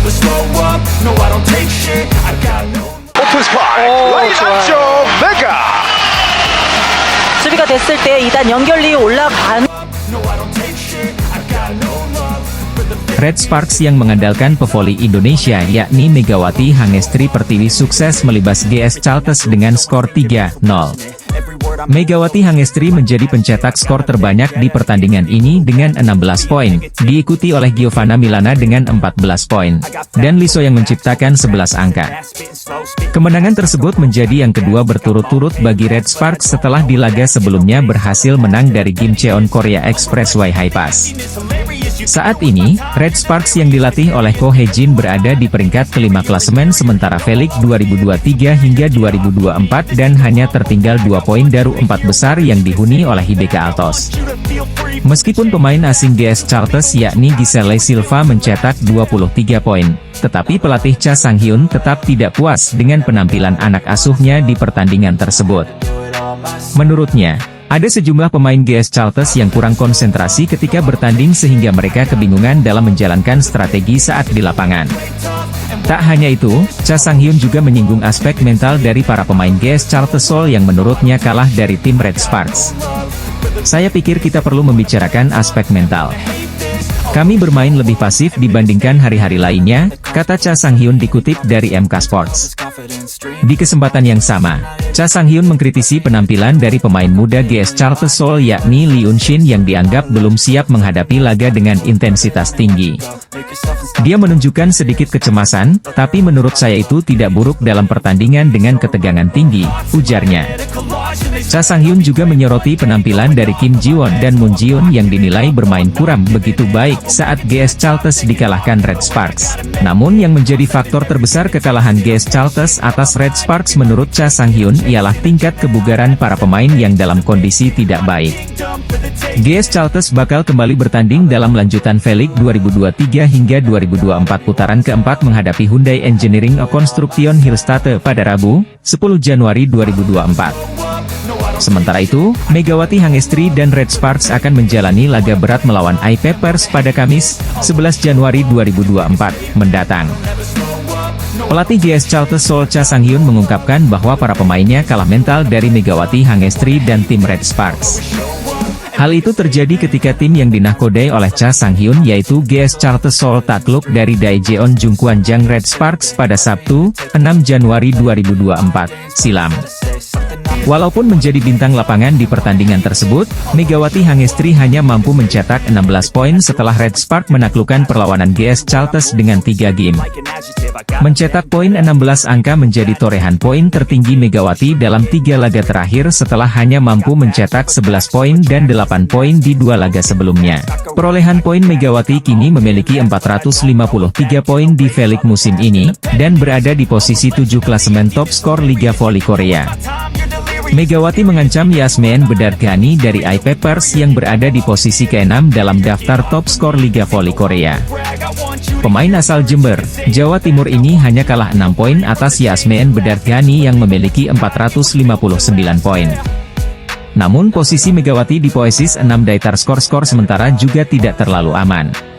never slow up, no I don't take shit, I got no. 오픈 스파이크 라인 안쪽 메가 수비가 됐을 때 2단 연결리 올라간 No I don't take shit, I got no love for the Red Sparks yang mengandalkan pevoli Indonesia yakni Megawati Hangestri Pertiwi sukses melibas GS Chalters dengan skor 3-0. Megawati Hangestri menjadi pencetak skor terbanyak di pertandingan ini dengan 16 poin, diikuti oleh Giovanna Milana dengan 14 poin, dan Liso yang menciptakan 11 angka. Kemenangan tersebut menjadi yang kedua berturut-turut bagi Red Sparks setelah di laga sebelumnya berhasil menang dari Gimcheon Korea Expressway High Pass. Saat ini, Red Sparks yang dilatih oleh Ko Hee-jin berada di peringkat kelima klasemen sementara Felix 2023 hingga 2024 dan hanya tertinggal 2 poin dari 4 besar yang dihuni oleh IBK Altos. Meskipun pemain asing GS Chalters yakni Giselle Silva mencetak 23 poin, tetapi pelatih Cha Sang-hyun tetap tidak puas dengan penampilan anak asuhnya di pertandingan tersebut. Menurutnya, ada sejumlah pemain GS Chalters yang kurang konsentrasi ketika bertanding sehingga mereka kebingungan dalam menjalankan strategi saat di lapangan. Tak hanya itu, Cha Sang-hyun juga menyinggung aspek mental dari para pemain GS Chalters Seoul yang menurutnya kalah dari tim Red Sparks. Saya pikir kita perlu membicarakan aspek mental. Kami bermain lebih pasif dibandingkan hari-hari lainnya, kata Cha Sang-hyun dikutip dari MK Sports. Di kesempatan yang sama, Cha Sang-hyun mengkritisi penampilan dari pemain muda GS Chalters Seoul yakni Lee Eun-shin yang dianggap belum siap menghadapi laga dengan intensitas tinggi. Dia menunjukkan sedikit kecemasan, tapi menurut saya itu tidak buruk dalam pertandingan dengan ketegangan tinggi, ujarnya. Cha Sang-hyun juga menyoroti penampilan dari Kim Ji-won dan Moon Ji-yoon yang dinilai bermain kurang begitu baik saat GS Chalters dikalahkan Red Sparks. Namun yang menjadi faktor terbesar kekalahan GS Chalters atas Red Sparks menurut Cha Sang-hyun ialah tingkat kebugaran para pemain yang dalam kondisi tidak baik. GS Chalters bakal kembali bertanding dalam lanjutan Felix 2023 hingga 2024 putaran keempat menghadapi Hyundai Engineering Construction Hillstatte pada Rabu, 10 Januari 2024. Sementara itu, Megawati Hangestri dan Red Sparks akan menjalani laga berat melawan I-Papers pada Kamis, 11 Januari 2024, mendatang. Pelatih GS Chalters Seoul Cha Sang-hyun mengungkapkan bahwa para pemainnya kalah mental dari Megawati Hangestri dan tim Red Sparks. Hal itu terjadi ketika tim yang dinahkodai oleh Cha Sang-hyun yaitu GS Chalters Seoul takluk dari Daejeon Jungkwanjang Red Sparks pada Sabtu, 6 Januari 2024, silam. Walaupun menjadi bintang lapangan di pertandingan tersebut, Megawati Hangestri hanya mampu mencetak 16 poin setelah Red Spark menaklukkan perlawanan GS Chalters dengan 3 game. Mencetak poin 16 angka menjadi torehan poin tertinggi Megawati dalam 3 laga terakhir setelah hanya mampu mencetak 11 poin dan 8 poin di 2 laga sebelumnya. Perolehan poin Megawati kini memiliki 453 poin di Felix musim ini, dan berada di posisi 7 klasemen top skor Liga Voli Korea. Megawati mengancam Yasmin Bedargani dari I-Papers yang berada di posisi ke-6 dalam daftar top skor Liga Voli Korea. Pemain asal Jember, Jawa Timur ini hanya kalah 6 poin atas Yasmin Bedargani yang memiliki 459 poin. Namun posisi Megawati di posisi 6 daftar skor sementara juga tidak terlalu aman.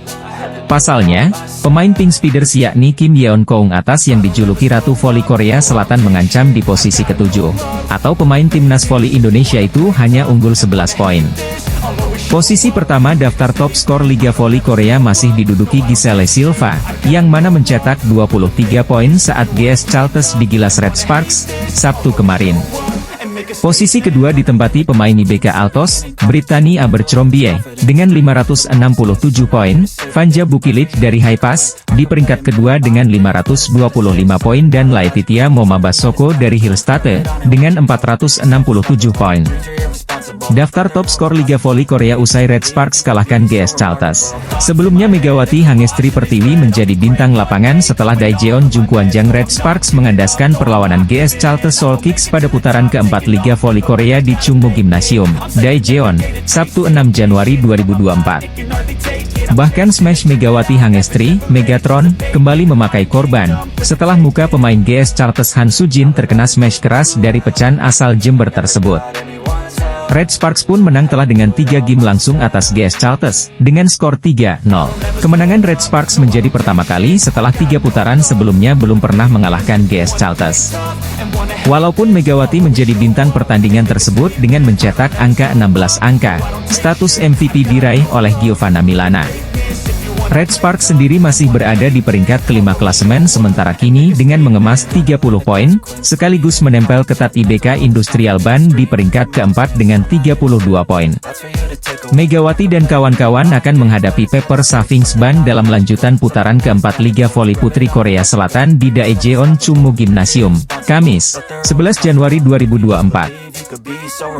Pasalnya, pemain Pink Speeders yakni Kim Yeon-keung atas yang dijuluki Ratu Voli Korea Selatan mengancam di posisi ke-7, atau pemain Timnas Voli Indonesia itu hanya unggul 11 poin. Posisi pertama daftar top skor Liga Voli Korea masih diduduki Giselle Silva, yang mana mencetak 23 poin saat GS Chalters digilas Red Sparks, Sabtu kemarin. Posisi kedua ditempati pemain IBK Altos, Brittany Abercrombie, dengan 567 poin, Vanja Bukilit dari High Pass, di peringkat kedua dengan 525 poin dan Laetitia Momabasoko dari Hillstatte, dengan 467 poin. Daftar top skor Liga Voli Korea usai Red Sparks kalahkan GS Chalters. Sebelumnya Megawati Hangestri Pertiwi menjadi bintang lapangan setelah Daejeon Jungkwanjang Red Sparks mengandaskan perlawanan GS Chalters Seoul Kicks pada putaran keempat Liga Voli Korea di Chungmu Gymnasium, Daejeon, Sabtu 6 Januari 2024. Bahkan smash Megawati Hangestri, Megatron, kembali memakai korban, setelah muka pemain GS Chalters Han Sujin terkena smash keras dari pecahan asal Jember tersebut. Red Sparks pun menang telak dengan 3 game langsung atas GS Chalters, dengan skor 3-0. Kemenangan Red Sparks menjadi pertama kali setelah 3 putaran sebelumnya belum pernah mengalahkan GS Chalters. Walaupun Megawati menjadi bintang pertandingan tersebut dengan mencetak angka 16 angka, status MVP diraih oleh Giovanna Milana. Red Sparks sendiri masih berada di peringkat kelima klasemen sementara kini dengan mengemas 30 poin, sekaligus menempel ketat IBK Industrial Ban di peringkat keempat dengan 32 poin. Megawati dan kawan-kawan akan menghadapi Pepper Savings Ban dalam lanjutan putaran keempat Liga Voli Putri Korea Selatan di Daejeon Chungmu Gymnasium, Kamis, 11 Januari 2024.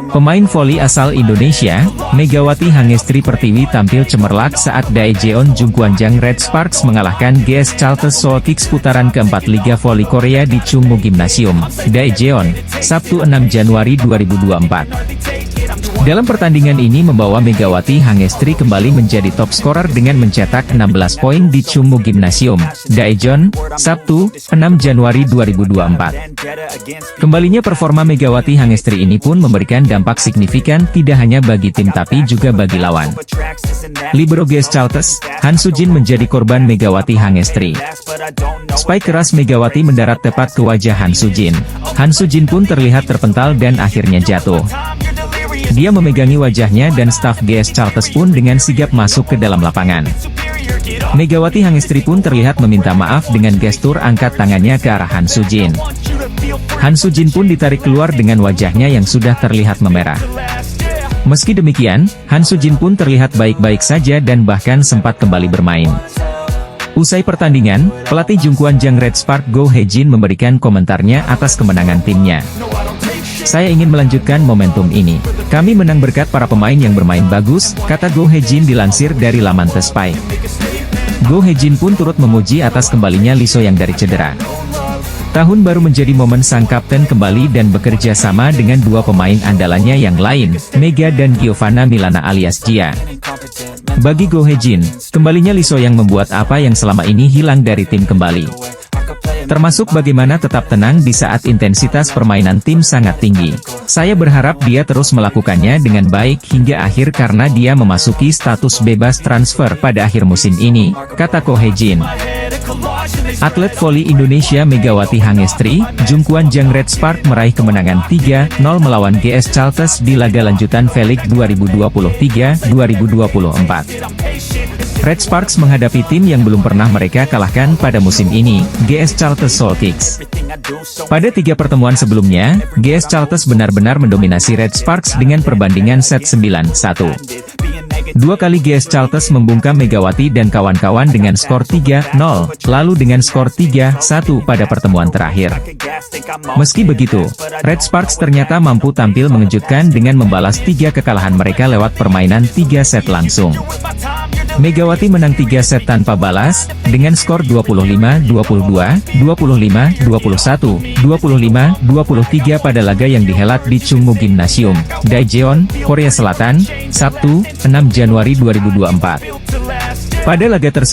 Pemain voli asal Indonesia, Megawati Hangestri Pertiwi tampil cemerlang saat Daejeon Jungkwanjang Red Sparks mengalahkan GS Chalters Seoul Kicks putaran keempat Liga Voli Korea di Chungmu Gymnasium, Daejeon, Sabtu 6 Januari 2024. Dalam pertandingan ini membawa Megawati Hangestri kembali menjadi top scorer dengan mencetak 16 poin di Chungmu Gymnasium, Daejeon, Sabtu, 6 Januari 2024. Kembalinya performa Megawati Hangestri ini pun memberikan dampak signifikan tidak hanya bagi tim tapi juga bagi lawan. Libero GS Chalters, Han Sujin menjadi korban Megawati Hangestri. Spike keras Megawati mendarat tepat ke wajah Han Sujin. Han Sujin pun terlihat terpental dan akhirnya jatuh. Dia memegangi wajahnya dan staf GS Chalters pun dengan sigap masuk ke dalam lapangan. Megawati Hangestri pun terlihat meminta maaf dengan gestur angkat tangannya ke arah Han Sujin. Han Sujin pun ditarik keluar dengan wajahnya yang sudah terlihat memerah. Meski demikian, Han Sujin pun terlihat baik-baik saja dan bahkan sempat kembali bermain. Usai pertandingan, pelatih Jungkwanjang Red Spark Go Hae-jin memberikan komentarnya atas kemenangan timnya. Saya ingin melanjutkan momentum ini. Kami menang berkat para pemain yang bermain bagus, kata Go Hae-jin dilansir dari laman The Spy. Go Hae-jin pun turut memuji atas kembalinya Lee So-yang dari cedera. Tahun baru menjadi momen sang kapten kembali dan bekerja sama dengan dua pemain andalannya yang lain, Mega dan Giovanna Milana alias Gia. Bagi Go Hae-jin, kembalinya Lee So-yang membuat apa yang selama ini hilang dari tim kembali. Termasuk bagaimana tetap tenang di saat intensitas permainan tim sangat tinggi. Saya berharap dia terus melakukannya dengan baik hingga akhir karena dia memasuki status bebas transfer pada akhir musim ini, kata Go Hae-jin. Atlet voli Indonesia Megawati Hangestri, Jungkwanjang Red Spark meraih kemenangan 3-0 melawan GS Chalters di laga lanjutan V-League 2023-2024. Red Sparks menghadapi tim yang belum pernah mereka kalahkan pada musim ini, GS Chalters Seoul Kicks. Pada 3 pertemuan sebelumnya, GS Chalters benar-benar mendominasi Red Sparks dengan perbandingan set 9-1. 2 kali GS Chalters membungkam Megawati dan kawan-kawan dengan skor 3-0, lalu dengan skor 3-1 pada pertemuan terakhir. Meski begitu, Red Sparks ternyata mampu tampil mengejutkan dengan membalas 3 kekalahan mereka lewat permainan 3 set langsung. Megawati menang 3 set tanpa balas, dengan skor 25-22, 25-21, 25-23 pada laga yang dihelat di Chungmu Gymnasium, Daejeon, Korea Selatan, Sabtu, 6 Januari 2024. Pada laga tersebut,